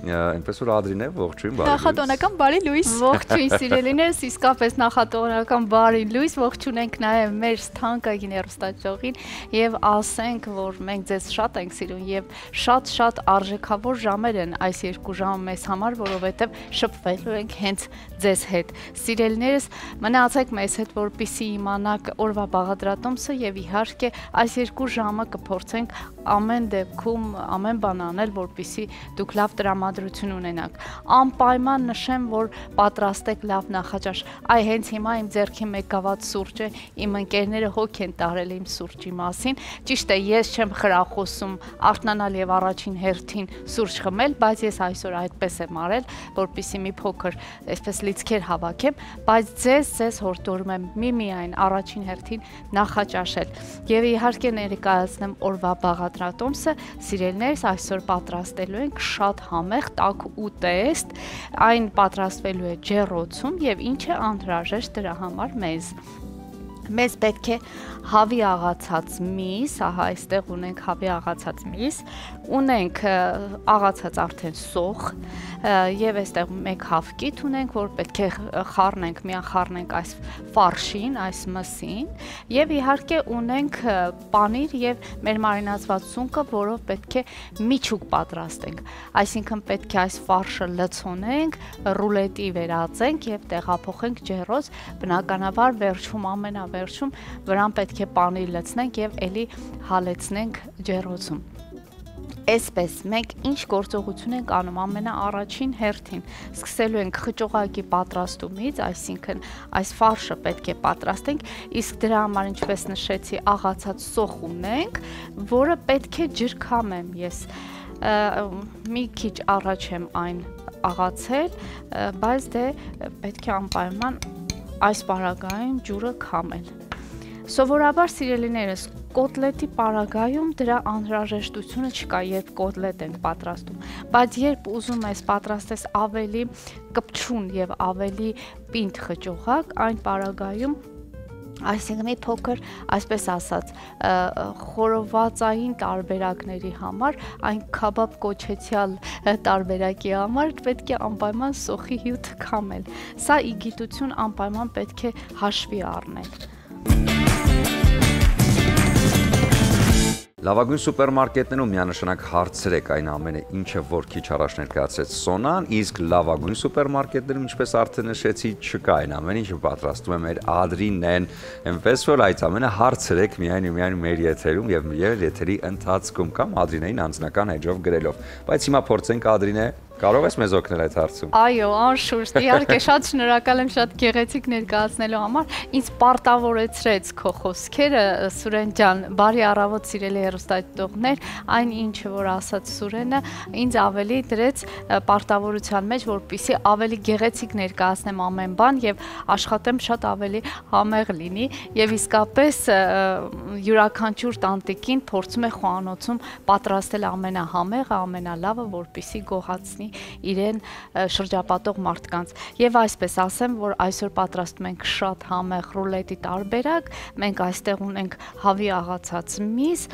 այնպես որ Ադրին է, ողջույն, բարի լույս։ Նախատոնական բարի լույս։ Ողջույն սիրելիներս, իսկապես նախատոնական բարի լույս, ողջունենք նաև մեր թանկագին հեռուստաճյուղին եւ ասենք, որ մենք ձեզ շատ ենք սիրում եւ շատ արժեքավոր ժամեր են այս 2 ժամը մեզ համար, որովհետեւ շփվելու ենք հենց ձեզ հետ։ Սիրելիներս, մնացեք մեզ հետ, որպեսզի իմանաք օրվա բաղադրատոմսը եւ իհարկե այս 2 ժամը կփորձենք ամեն դեպքում ամեն բան անել, որպեսզի դուք լավ տրամադրություն ունենաք։ Անպայման նշեմ, որ պատրաստեք լավ նախաճաշ։ Այ հենց հիմա իմ ձեռքի մեկ գավաթ սուրճ է, իմ ընկերները հոգ են տարել իմ սուրճի մասին։ Ճիշտ է, ես չեմ խրախուսում արթնանալ եւ առաջին հերթին սուրճ խմել, բայց ես այսօր այդպես եմ արել, որպեսզի մի փոքր այսպես լիցքեր հավաքեմ, բայց ձեզ հորդորում եմ միմիայն առաջին հերթին նախաճաշել։ Եվ իհարկե ներկայացնեմ օրվա բաղադրատոմսը, սիրելիներս, այսօր պատրաստելու ենք շատ համեղ տաք ուտեստ, այն պատրաստվելու է ջեռոցում եւ ինչ է անհրաժեշտ դրա համար մեզ պետք է հավի աղացած միս, ահա այստեղ ունենք հավի աղացած միս, ունենք աղացած արդեն սոխ եւ այստեղ մեկ հավկիթ ունենք, որ պետք է խառնենք, միան խառնենք այս ֆարշին, այս մսին եւ իհարկե ունենք պանիր եւ մեր մարինացված սունկը, որով պետք է միջուկ պատրաստենք, այսինքն պետք է այս ֆարշը լցոնենք, ռուլետի վերածենք եւ տեղափոխենք ջեռոց, բնականաբար վերջում վերջում վրան պետք է պանիր լցնենք եւ էլի հալեցնենք ջեռոցում։ Այսպես մենք ինչ գործողություն ենք անում ամենաառաջին հերթին։ Սկսելու ենք խճողակի պատրաստումից, այսինքն այս ֆարշը պետք է պատրաստենք, իսկ դրա համար ինչպես նշեցի, աղացած սոխ ունենք, որը պետք է ջրքամեմ ես։ Մի քիչ առաջ եմ այն աղացել, բայց դե պետք է անպայման այս պարագայում ջուրը քամել։ Սովորաբար սիրելիներս, կոտլետի պարագայում դրա անհրաժեշտությունը չկա, երբ կոտլետ ենք պատրաստում, բայց երբ ուզում ես պատրաստես ավելի կպչուն եւ ավելի պինդ խճողակ, այն պարագայում այսինքն մի փոքր, այսպես ասած, խորովածային տարբերակների համար, այն քաբաբ կոչեցյալ տարբերակի համար պետք է անպայման սոխի հյութը քամել։ Սա ի գիտություն անպայման պետք է հաշվի առնել։ Լավագույն սուպերմարկետներում միանշանակ հարցրեք այն ամենը, ինչը որ քիչ առաջ ներկայացրեց Սոնան, իսկ լավագույն սուպերմարկետներում, ինչպես արդեն նշեցի, չկա այն ամենը, ինչը պատրաստում է մեր Ադրինեն, այնպես որ այդ ամենը հարցրեք միայն մեր եթերում եւ եթերի ընթացքում կամ Ադրինեին անձնական էջով գրելով։ Բայց հիմա փորձենք Ադրինե, կարող ես մեզ օգնել այդ հարցում։ Այո, անշուշտ, իհարկե շատ շնորհակալ եմ շատ գեղեցիկ ներկայացնելու համար։ Ինձ պարտավորեցրեց քո խոսքերը, Սուրեն ջան, բարի առավոտ սիրելի հեռուստադիտողներ, այն ինչը որ ասաց Սուրենը, ինձ ավելի դրեց պարտավորության մեջ, որպեսզի ավելի գեղեցիկ ներկայացնեմ ամեն բան եւ աշխատեմ շատ ավելի համեղ լինի եւ իսկապես յուրաքանչյուր տանտիկին փորձում է խոհանոցում պատրաստել ամենահամեղը, ամենալավը, որպեսզի գոհացնի իրեն շրջապատող մարդկանց։ Եվ այսպես ասեմ, որ այսօր պատրաստում ենք շատ համեղ ռուլետի տարբերակ, մենք այստեղ ունենք հավի աղացած միս,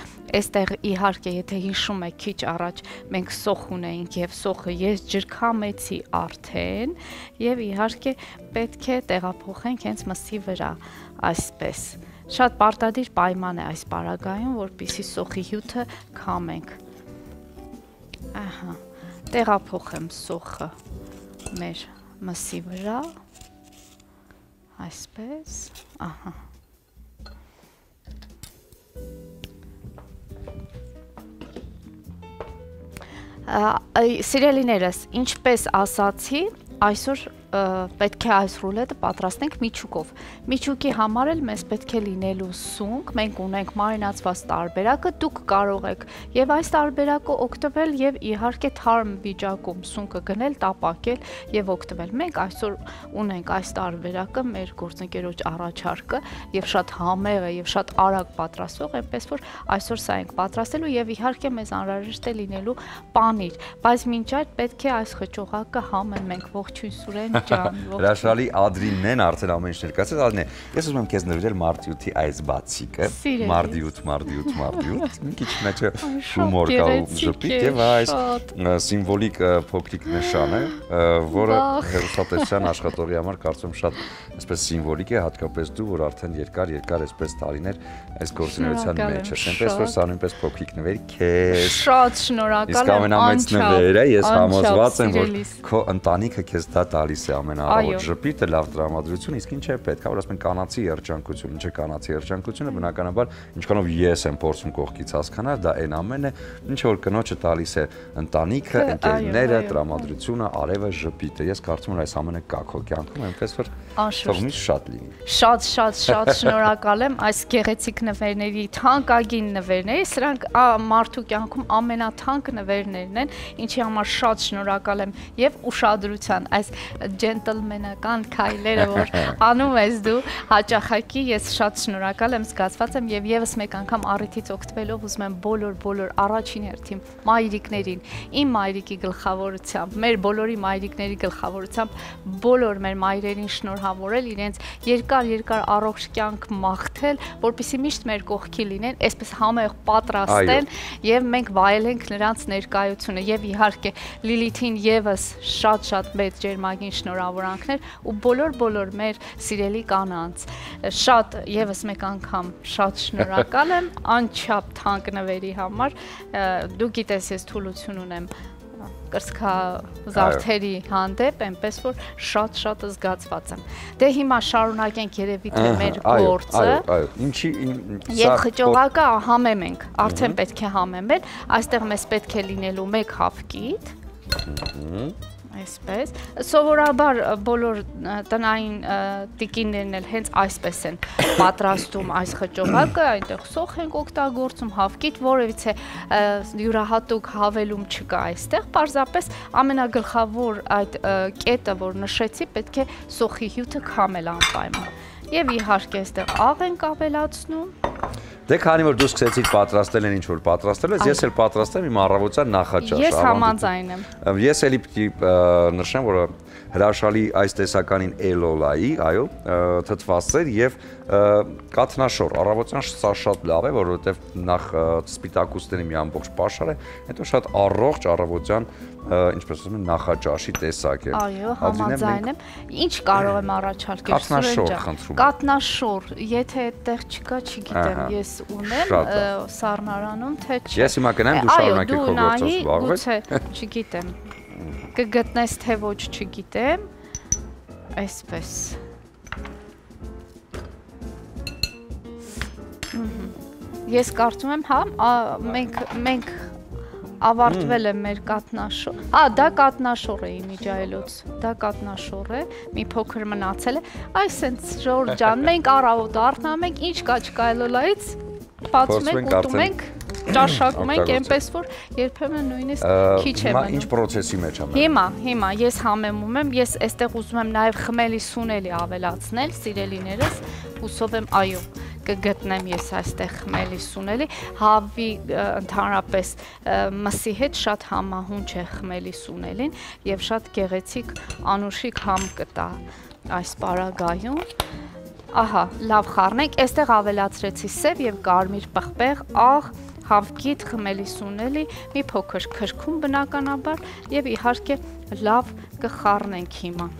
այստեղ իհարկե եթե հիշում եք քիչ առաջ մենք սոխ ունեինք եւ սոխը ես ջրքամեցի արդեն եւ իհարկե պետք է տեղափոխենք հենց մսի վրա, այսպես։ Շատ պարտադիր պայման է այս պարագայում, որպեսզի սոխի հյութը քամենք։ Ահա տեղափոխեմ սոխը մեր մսի վրա, այսպես, ահա։ Սիրելիներս, ինչպես ասացի, այսօր պետք է այս ռուլետը պատրաստենք միջուկով։ Միջուկի համար էլ մեզ պետք է լինելու սունկ, մենք ունենք մարինացված տարբերակը, դուք կարող եք եւ այս տարբերակը օգտվել եւ իհարկե թարմ վիճակում սունկը գնել, տապակել եւ օգտվել։ Մենք այսօր ունենք այս տարբերակը, մեր գործընկերոջ առաջարկը եւ շատ համեղ է եւ շատ արագ պատրաստող, այնպես որ այսօր սա ենք պատրաստելու եւ իհարկե մեզ անհրաժեշտ է լինելու պանիր, բայց մինչ այդ պետք է այս խճողակը համեն մենք ողջույն Սուրեն ջան, Հրաշալի Ադրինն արդեն ամեն ինչ ներկայացրեց, Ադրին, ես ուզում եմ քեզ նվիրել մարտիութի այս բացիկը, մարտիութ, մի քիչ մեջը հումոր կա ու ժպիտ եւ այս սիմվոլիկ փոքրիկ նշան է, որը հերոսատեսության աշխատողի համար կարծում եմ շատ այսպես սիմվոլիկ է, հատկապես դու, որ արդեն երկար այսպես տարիներ այս գործունեության մեջ ես, այնպես որ սա նույնպես փոքրիկ նվեր քեզ։ Շատ շնորհակալ եմ, նվերը, ես համոզված եմ, որ քո ընտանիքը քեզ դա տալիս է ամենաառավոտ ժպիտը, լավ տրամադրություն, իսկ ինչ է պետք, որ ասում են կանացի երջանկություն, ինչ է կանացի երջանկությունը, բնականաբար ինչքանով ես եմ փորձում կողքից հասկանալ, դա այն ամենն է, ինչ որ կնոջը տալիս է ընտանիքը, ընկերները, տրամադրությունը, արևը, ժպիտը։ Ես կարծում եմ այս ամենը կա քո կյանքում, այնպես որ թողնի շատ լինի։ Շատ շնորհակալ եմ այս գեղեցիկ նվերների, թանկագին նվերների, սրանք մարդու կյանքում ամենաթանկ նվերներն են, ինչի համար շատ շնորհակալ եմ եւ ուշադրության այս ջենտլմենական քայլերը, որ անում ես դու հաճախակի, ես շատ շնորհակալ եմ, զգացված եմ եւ եւս մեկ անգամ առիթից օգտվելով ուզում եմ բոլոր առաջին հերթին մայրիկներին, իմ մայրիկի գլխավորությամբ, մեր բոլորի մայրիկների գլխավորությամբ բոլոր մեր մայրերին շնորհավորել, իրենց երկար առողջ կյանք մաղթել, որպեսզի միշտ մեր կողքի լինեն, այսպես համեղ պատրաստեն եւ մենք վայելենք նրանց ներկայությունը եւ իհարկե Լիլիթին եւս շատ մեծ ջերմագին շնորհավորանքներ ու բոլոր մեր սիրելի կանանց շատ եւս մեկ անգամ շատ շնորհակալ եմ անչափ թանկ նվերի համար դու գիտես ես թուլություն ունեմ կրծքազարդերի հանդեպ, այնպես որ շատ զգացված եմ։ Դե հիմա շարունակենք երևի թե մեր գործը։ Ինչի Եվ խճողակը համեմ ենք, արդեն պետք է համեմել, այստեղ մեզ պետք է լինելու մեկ հավկիթ, այսպես, սովորաբար բոլոր տնային տիկիններն էլ հենց այսպես են պատրաստում այս խճողակը, այնտեղ սոխ ենք օգտագործում, հավկիթ, որևիցե յուրահատուկ հավելում չկա այստեղ, պարզապես ամենագլխավոր այդ կետը, որ նշեցի, պետք է սոխի հյութը քամել անպայման։ Եվ իհարկե այստեղ աղ ենք ավելացնում։ Դե քանի որ դու սկսեցիր պատրաստել են ինչ որ պատրաստել ես, ես էլ պատրաստեմ իմ առավոտյան նախաճաշ։ Ես համաձայն եմ։ Ես էլի պիտի նշեմ, որ հրաշալի այս տեսականին էլոլայի, այո, թթվածներ եւ կաթնաշոր։ Առավոտյան սա շատ լավ է, որովհետեւ նախ սպիտակուցների մի ամբողջ պաշար է, հետո շատ առողջ առավոտյան, ինչպես ասում են, նախաճաշի տեսակ է։ Այո, համաձայն եմ։ Ինչ կարող եմ առաջարկել Կաթնաշոր խնդրում։ Կաթնաշոր, եթե այդտեղ չկա, չգիտեմ, ես ունեմ սառնարանում, թե չէ։ Ես հիմա կնայեմ, դու շարունակի քո գործով զբաղվել։ Գուցե, չգիտեմ։ Կգտնես թե ոչ, չգիտեմ։ Այսպես։ Ես կարծում եմ, հա, մենք ավարտվել է մեր կատնաշոր։ Դա կատնաշոր է իմիջայելոց, դա կատնաշոր է, մի փոքր մնացել է։ Այս սենց Ժորժ ջան, մենք առավոտ արթնանում ենք, ինչ կա չկա էլոլայից, բացում ենք, ուտում ենք, ճաշակում ենք, այնպես որ երբեմն նույնիսկ քիչ է մնում։ Ինչ պրոցեսի մեջ եմ։ Հիմա ես համեմում եմ, ես այստեղ ուզում եմ նաև խմելի սունելի ավելացնել, սիրելիներս, հուսով եմ, այո, կգտնեմ ես այստեղ խմելի սունելի, հավի ընդհանրապես մսի հետ շատ համահունչ է խմելի սունելին եւ շատ գեղեցիկ անուշիկ համ կտա այս պարագայում։ Ահա, լավ խառնենք, այստեղ ավելացրեցի սև եւ կարմիր պղպեղ, աղ, հավկիթ, խմելի սունելի, մի փոքր քրքում բնականաբար եւ իհարկե լավ կխառնենք հիմա։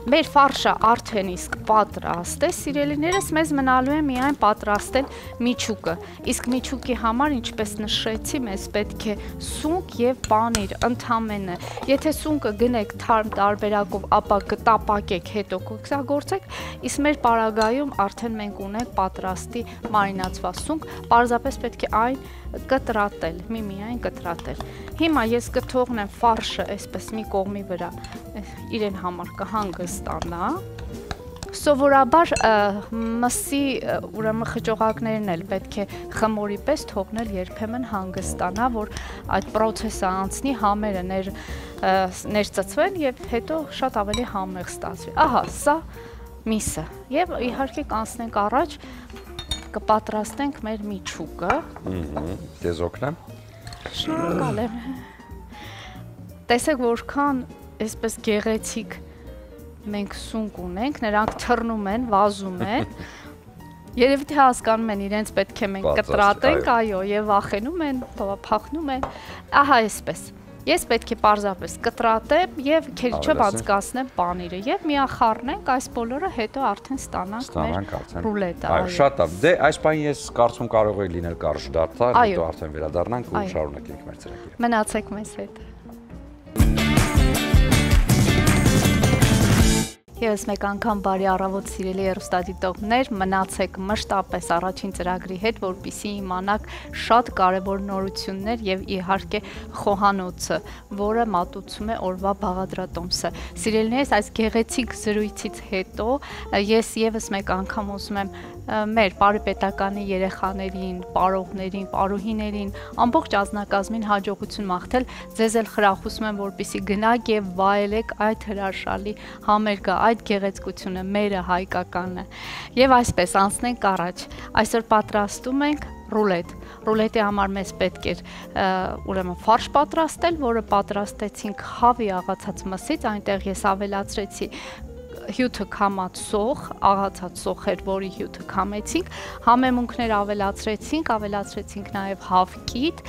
Մեր ֆարշը արդեն իսկ պատրաստ է, սիրելիներս, մեզ մնալու է միայն պատրաստել միչուկը, իսկ միչուկի համար, ինչպես նշեցի, մեզ պետք է սունկ եւ պանիր, ընդամենը, եթե սունկը գնեք թարմ տարբերակով, ապա կտապակեք, հետո կօգտագործեք, իսկ մեր պարագայում արդեն մենք ունենք պատրաստի մարինացված սունկ, պարզապես պետք է այն կտրատել, միայն կտրատել։ Հիմա ես կթողնեմ ֆարշը այսպես մի կողմի վրա իրեն համար կհանգստանա։ Սովորաբար մսի ուրեմն խճողակներն էլ պետք է խմորի պես թողնել երբեմն հանգստանա, որ այդ պրոցեսը անցնի, համերը ներծծվեն եւ հետո շատ ավելի համեղ ստացվի։ Ահա, սա միսը։ Եվ իհարկե կանցնենք առաջ, կպատրաստենք մեր միչուկը։ Ձեզ օգնեմ։ Շնորհակալ եմ։ Տեսեք որքան այսպես գեղեցիկ մենք սունկ ունենք, նրանք թռնում են, վազում են։ Երևի թե հասկանում են իրենց պետք է մենք կտրատենք, այո, եւ վախենում են, փախնում են։ Ահա այսպես։ Ես պետք է պարզապես կտրատեմ եւ քերջով անցկացնեմ պանիրը եւ միախառնենք այս բոլորը, հետո արդեն ստանանք մեր ռուլետը։ Այո, շատ լավ։ Դե այս բանը ես կարծում կարող է լինել կարճ դարձար, հետո արդեն վերադառնանք ու շարունակենք մեր ծրագիրը։ Մնացեք մեզ հետ։ Եվս մեկ անգամ բարի առավոտ սիրելի հեռուստադիտողներ, մնացեք մշտապես առաջին ծրագրի հետ, որպեսզի իմանաք շատ կարևոր նորություններ եւ իհարկե խոհանոցը, որը մատուցում է օրվա բաղադրատոմսը։ Սիրելիներս, այս գեղեցիկ զրույցից հետո ես եւս մեկ անգամ ուզում եմ մեր Պարիպետականի երեխաներին, պարողներին, պարուհիներին, ամբողջ անձնակազմին հաջողություն մաղթել, ձեզ էլ խրախուսում եմ, որպեսզի գնաք եւ վայելեք այդ հրաշալի համերգը, այդ գեղեցկությունը, մերը հայկականը։ Եվ այսպես անցնենք առաջ։ Այսօր պատրաստում ենք ռուլետ։ Ռուլետի համար մեզ պետք էր ուրեմն ֆարշ պատրաստել, որը պատրաստեցինք հավի աղացած մսից, այնտեղ ես ավելացրեցի հյութը քամած սոխ, աղացած սոխեր, որի հյութը քամեցինք, համեմունքներ ավելացրեցինք նաև հավկիտ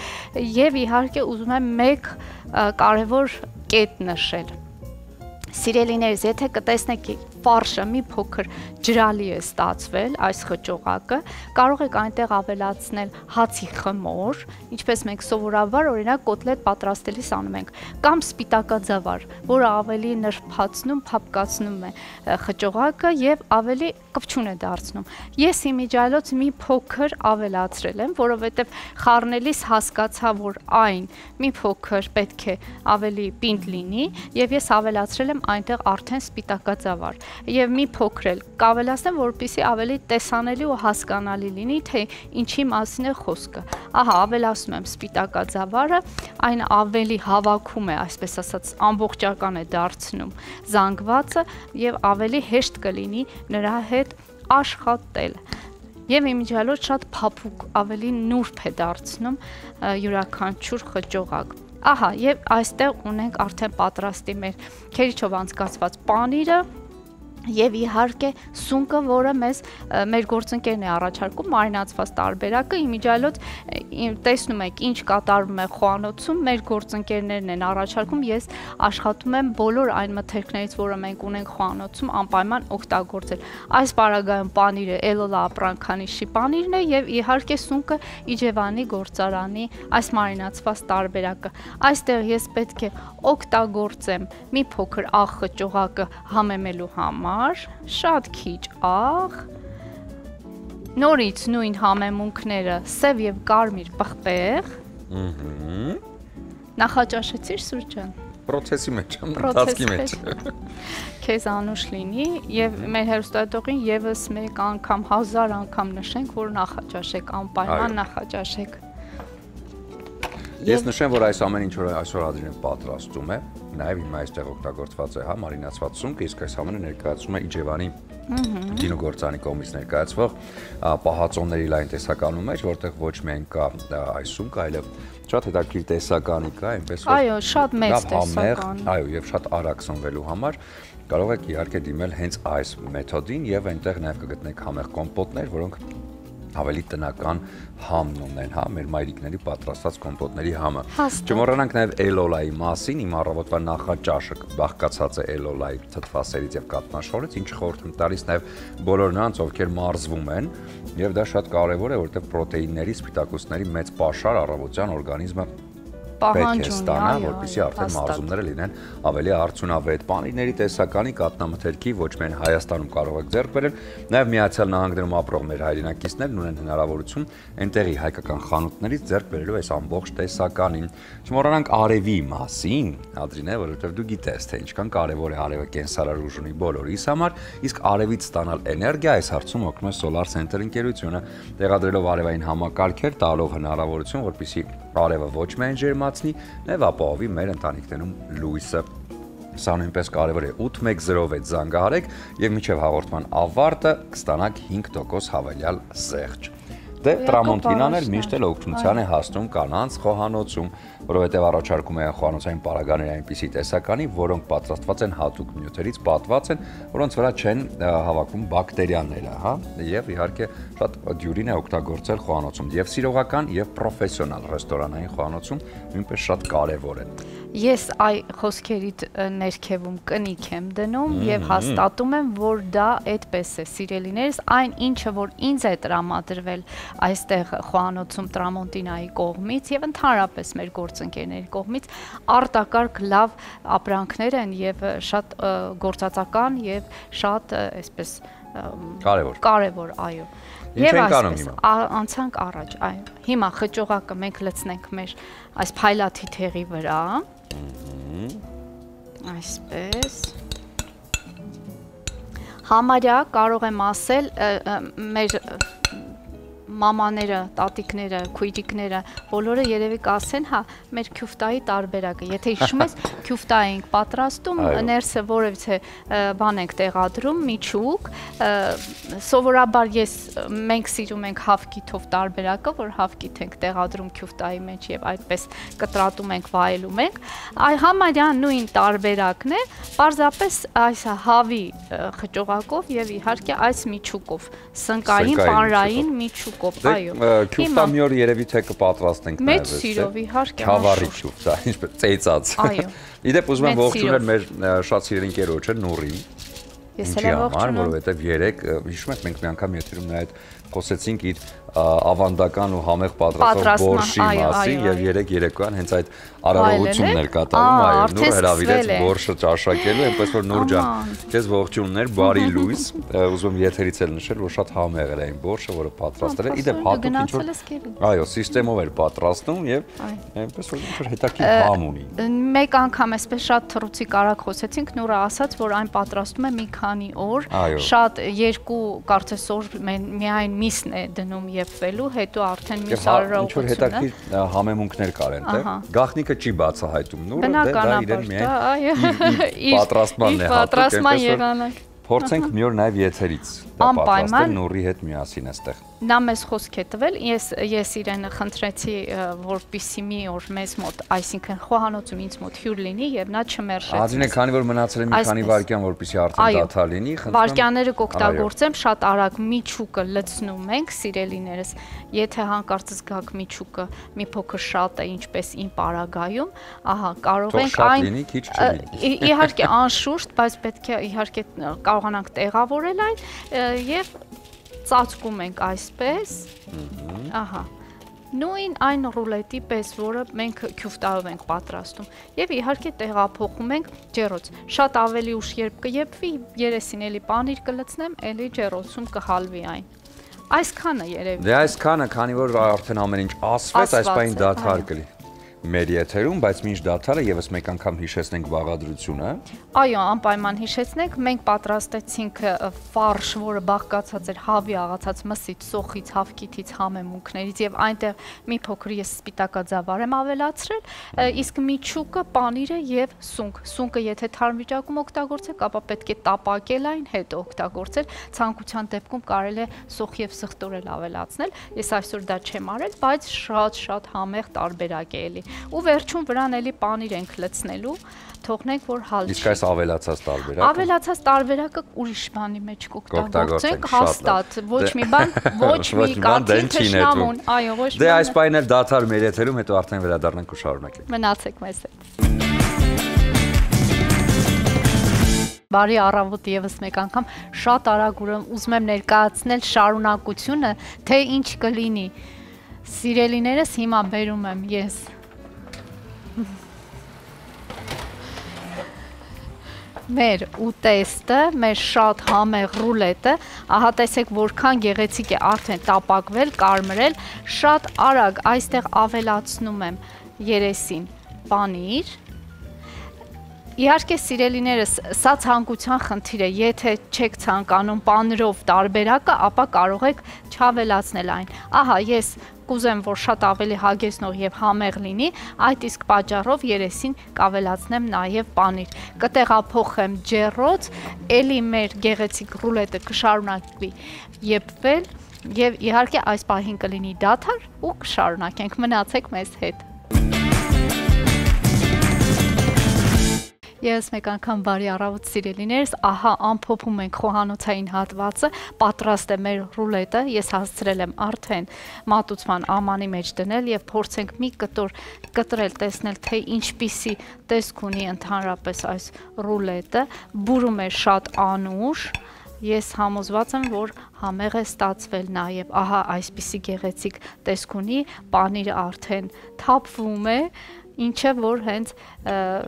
եւ իհարկե ուզում եմ մեկ կարևոր կետ նշել։ Սիրելիներս, եթե կտեսնեք ֆարշը մի փոքր ջրալի է ստացվել, այս խճողակը, կարող եք այնտեղ ավելացնել հացի խմոր, ինչպես մենք սովորաբար օրինակ կոտլետ պատրաստելիս անում ենք, կամ սպիտակաձավար, որը ավելի նրբացնում, փափկացնում է խճողակը եւ ավելի կպչուն է դարձնում։ Ես իմիջիայլոց մի փոքր ավելացրել եմ, որովհետեւ խառնելիս հասկացա, որ այն մի փոքր պետք է ավելի պինդ լինի եւ ես ավելացրել եմ այնտեղ արդեն սպիտակաձավար եւ մի փոքր էլ կավելացնեմ, որպեսզի ավելի տեսանելի ու հասկանալի լինի, թե ինչի մասին է խոսքը։ Ահա, ավելացնում եմ սպիտակաձավարը, այն ավելի հավաքում է, այսպես ասած, ամբողջական է դարձնում զանգվածը եւ ավելի հեշտ կլինի նրա հետ աշխատել։ Եվ իմիջիայլոց շատ փափուկ, ավելի նուրբ է դարձնում յուրաքանչյուր խճողակ։ Ահա, եւ այստեղ ունենք արդեն պատրաստի մեր քերջով անցկացված պանիրը եւ իհարկե սունկը, որը մեր գործընկերն է առաջարկում, մարինացված տարբերակը, իմիջիայլոց տեսնում եք ինչ կատարվում է խոհանոցում, մեր գործընկերներն են առաջարկում, ես աշխատում եմ բոլոր այն մթերքներից, որը մենք ունենք խոհանոցում, անպայման օգտագործել։ Այս պարագայում պանիրը Էլոլա ապրանքանիշի պանիրն է եւ իհարկե սունկը Իջևանի գործարանի այս մարինացված տարբերակը։ Այստեղ ես պետք է օգտագործեմ մի փոքր աղ խճողակը համեմելու համար, շատ քիչ աղ, նորից նույն համեմունքները սև եւ կարմիր պղպեղ։ Նախաճաշեցիր Սուրճան։ Պրոցեսի մեջ, ընթացքի մեջ։ Քեզ անուշ լինի եւ մեր հերոստատողին եւս մեկ անգամ 1000 անգամ նշենք, որ նախաճաշեք, անպայման նախաճաշեք։ Ես նշեմ, որ այս ամեն ինչ, որ այսօր Ադրինեն պատրաստում է, նաև հիմա այստեղ օգտագործված է մարինացված սունկը, իսկ այս ամենը ներկայացում է Իջևանի գինուգործարանի կողմից ներկայացվող պահածոների լայն տեսականու մեջ, որտեղ ոչ միայն կա այս սունկը, այլև շատ հետաքրքիր տեսականի կա, այնպես որ այո, շատ մեծ տեսական։ Այո, եւ շատ արագ սնվելու համար կարող եք իհարկե դիմել հենց այս մեթոդին եւ այնտեղ նաև կգտնեք համեղ կոմպոտներ, որոնք ավելի տնական համն ունեն, հա, մեր մայրիկների պատրաստած կոմպոտների համը։ Չմոռանանք նաև էլոլայի մասին, իմ առավոտվա նախաճաշը բաղկացած է էլոլայի թթվասերից եւ կատնաշորից, ինչը խորհուրդ եմ տալիս նաև բոլոր նրանց, ովքեր մարզվում են, եւ դա շատ կարեւոր է, որովհետեւ պրոտեինների, սպիտակուցների մեծ պաշար առավոտյան օրգանիզմը պետք է ստանա, որպեսզի արդեն մարզումները լինեն ավելի արդյունավետ։ Պանիրների տեսականի կատնամթերքի ոչ միայն Հայաստանում կարող եք ձեռք բերել, նաև Միացյալ Նահանգներում ապրող մեր հայրենակիցներն ունեն հնարավորություն այնտեղի հայկական խանութներից ձեռք բերելու այս ամբողջ տեսականին։ Չմոռանանք արևի մասին, Ադրինե, որովհետև դու գիտես, թե ինչքան կարևոր է արևը կենսարար ուժ ունի բոլորիս համար, իսկ արևից ստանալ էներգիա այս հարցում օգնում է Solar Center ընկերությունը, տեղադրելով արևային համակարգեր, տալով հնարավորություն, որպեսզի արևը ոչ միայն ջերմացնի, նաև ապահովի մեր ընտանիքներում լույսը։ Սա նույնպես կարևոր է 8106 զանգահարեք եւ մինչեւ հաղորդման ավարտը կստանաք 5% հավելյալ զեղչ։ Դե տրամոնտինան էլ միշտ էլ օգնության է հասնում կանանց խոհանոցում, որովհետև առաջարկում է խոհանոցային պարագաներ այնպիսի տեսականի, որոնք պատրաստված են հատուկ նյութերից, պատված են, որոնց վրա չեն հավաքում բակտերիաները, հա, եւ իհարկե շատ դյուրին է օգտագործել խոհանոցում, եւ սիրողական եւ պրոֆեսիոնալ ռեստորանային խոհանոցում նույնպես շատ կարեւոր են։ Ես այ խոսքերիդ ներքևում կնիկ եմ դնում եւ հաստատում եմ, որ դա այդպես է, սիրելիներս, այն ինչը որ ինձ է տրամադրվել այստեղ խոհանոցում Տրամոնտինայի կողմից եւ ընդհանրապես մեր գործընկերների կողմից արտակարգ լավ ապրանքներ են եւ շատ գործածական եւ շատ այսպես կարևոր, այո։ Եվ այսպես անցանք առաջ, այո։ Հիմա խճողակը մենք լցնենք մեր այս փայլաթի թեղի վրա։ Այսպես համարյա կարող եմ ասել մեր մամաները, տատիկները, քույրիկները, բոլորը երևի կասեն, հա, մեր քյուֆտայի տարբերակը։ Եթե հիշում ես, քյուֆտա էինք պատրաստում, ներսը որևիցե բան ենք տեղադրում, միջուկ, սովորաբար մենք սիրում ենք հավկիթով տարբերակը, որ հավկիթ ենք տեղադրում քյուֆտայի մեջ եւ այդպես կտրատում ենք, վայելում ենք։ Այ համարյա նույն տարբերակն է, պարզապես այս հավի խճողակով եւ իհարկե այս միջուկով, սնկային, պանրային միջուկ այո։ Քյուֆտա մի օր երևի թե կպատրաստենք նաև։ Մեծ սիրով իհարկե։ Քավառի քյուֆտա, ինչպես ծեծած։ Այո։ Իդեպ ուզում եմ ողջունել մեր շատ սիրելի ընկերոջը Նուրին։ Ես էլ ողջունում։ Որովհետև երեք, հիշում եք, մենք մի անգամ եթերում նաև խոսեցինք իր ավանդական ու համեղ պատրաստող բորշի մասին եւ երեկոյան հենց այդ արարողությունն էր կատարում, այո, Նուրը հրավիրեց բորշը ճաշակելու, այնպես որ Նուր ջան, քեզ ողջուններ, բարի լույս, ուզում եմ եթերից էլ նշել, որ շատ համեղ էր այն բորշը, որը պատրաստել էր, իդեպ հատուկ ինչ-որ, այո, սիստեմով էր պատրաստում եւ այնպես որ ինչ-որ հետաքրքիր համ ունի։ Մեկ անգամ այսպես շատ թռուցիկ արագ խոսեցինք, Նուրը ասաց, որ այն պատրաստում է մի քանի օր, շատ երկու կարծես օր միայն միսն է դնում եփվելու, հետո արդեն մյուս արարողությունը։ Ինչ-որ հետաքրքիր համեմունքներ կար այնտեղ։ Գաղտնիքը չի բացահայտում Նուրը, դա իրեն միայն պատրաստմանն է հատուկ, փորձենք մի օր նաև եթերից դա պատրաստել Նուրի հետ միասին այստեղ։ Նա մեզ խոսք է տվել, ես իրեն խնդրեցի, որպեսզի մի օր մեզ մոտ, այսինքն խոհանոցում ինձ մոտ հյուր լինի եւ նա չմերժեց։ Ադրինե, քանի որ մնացել է մի քանի վայրկյան, որպեսզի արդեն դադար լինի, խնդրում եմ։ Վայրկյանները կօգտագործեմ, շատ արագ միջուկը լցնում ենք, սիրելիներս, եթե հանկարծ զգաք միջուկը մի փոքր շատ է, ինչպես իմ պարագայում, ահա, կարող ենք այն իհարկե անշուշտ, բայց պետք է իհարկե կարողանանք տեղավորել այն եւ ծածկում ենք այսպես, ահա, նույն այն ռուլետի պես, որը մենք քյուֆտայով ենք պատրաստում եւ իհարկե տեղափոխում ենք ջեռոց, շատ ավելի ուշ երբ կեփվի, երեսին էլի պանիր կլցնեմ, էլի ջեռոցում կհալվի այն, այսքանը երևի։ Դե այսքանը, քանի որ արդեն ամեն ինչ ասվեց, այս պայն դադար կլինի մեր եթերում, բայց մինչ դադարը եւս մեկ անգամ հիշեցնենք բաղադրությունը։ Այո, անպայման հիշեցնենք, մենք պատրաստեցինք ֆարշ, որը բաղկացած էր հավի աղացած մսից, սոխից, հավկիթից, համեմունքներից եւ այնտեղ մի փոքր ես սպիտակաձավար եմ ավելացրել, իսկ միջուկը, պանիրը եւ սունկ։ Սունկը եթե թարմ վիճակում օգտագործեք, ապա պետք է տապակել այն, հետո օգտագործել, ցանկության դեպքում կարելի է սոխ եւ սխտոր էլ ավելացնել։ Ես այսօր դա չեմ արել, բայց շատ համեղ տարբերակ է էլի։ Ու վերջում վրան էլի պանիր ենք լցնելու, թողնենք որ հալչի։ Իսկ այս ավելացած տարբերակը։ Ավելացած տարբերակը ուրիշ բանի մեջ կօգտագործենք, հաստատ, ոչ մի բան, ոչ մի կաթիլ թշնամուն, այո, ոչ մի բան։ Դե այս պայն էլ դադար մեր եթերում, հետո արդեն վերադառնանք ու շարունակենք։ Մնացեք մեզ հետ։ Բարի առավոտ եւս մեկ անգամ, շատ արագ ուզում եմ ներկայացնել շարունակությունը, թե ինչ կլինի։ Սիրելիներս հիմա բերում եմ ես մեր ուտեստը, մեր շատ համեղ ռուլետը, ահա տեսեք որքան գեղեցիկ է արդեն տապակվել, կարմրել, շատ արագ այստեղ ավելացնում եմ երեսին պանիր։ Իհարկե սիրելիներս, սա ցանկության խնդիր է, եթե չեք ցանկանում պանիրով տարբերակը, ապա կարող եք չավելացնել այն։ Ահա ես կուզեմ, որ շատ ավելի հագեցնող եւ համեղ լինի, այդ իսկ պատճառով երեսին կավելացնեմ նաեւ պանիր։ Կտեղափոխեմ ջեռոց, էլի մեր գեղեցիկ ռուլետը կշարունակվի եփվել Եվ իհարկե այս պահին կլինի դադար ու կշարունակենք, մնացեք մեզ հետ։ Ես մեկ անգամ բարի առավոտ սիրելիներս, ահա ամփոփում ենք խոհանոցային հատվածը, պատրաստ է մեր ռուլետը, ես հասցրել եմ արդեն մատուցման ամանի մեջ դնել եւ փորձենք մի կտոր կտրել, տեսնել թե ինչպիսի տեսք ունի ընդհանրապես այս ռուլետը, բուրում է շատ անուշ, ես համոզված եմ, որ համեղ է ստացվել նաև, ահա այսպիսի գեղեցիկ տեսք ունի, պանիրը արդեն թափվում է, ինչը որ հենց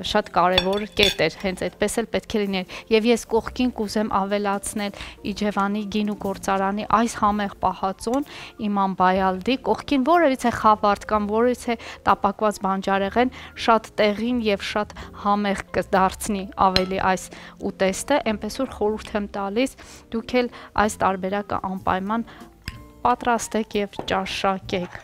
շատ կարևոր կետ էր, հենց այդպես էլ պետք է լիներ, եւ ես կողքին կուզեմ ավելացնել Իջևանի գինու գործարանի այս համեղ պահածոն, Իման Բայալդի, կողքին որևիցե խավարդ կամ որևիցե տապակված բանջարեղեն շատ տեղին եւ շատ համեղ կդարձնի ավելի այս ուտեստը, այնպես որ խորհուրդ եմ տալիս, դուք էլ այս տարբերակը անպայման պատրաստեք եւ ճաշակեք։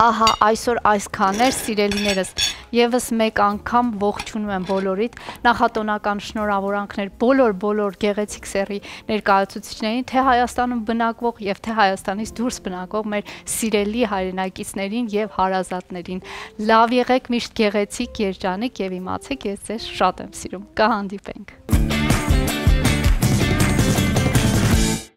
Ահա այսօր այսքան էր սիրելիներս, եւս մեկ անգամ ողջունում եմ բոլորիդ, նախատոնական շնորհավորանքներ բոլոր գեղեցիկ սեռի ներկայացուցիչներին, թե Հայաստանում բնակվող եւ թե Հայաստանից դուրս բնակվող մեր սիրելի հայրենակիցներին եւ հարազատներին։ Լավ եղեք, միշտ գեղեցիկ, երջանիկ եւ իմացեք, ես ձեզ շատ եմ սիրում։ Կհանդիպենք։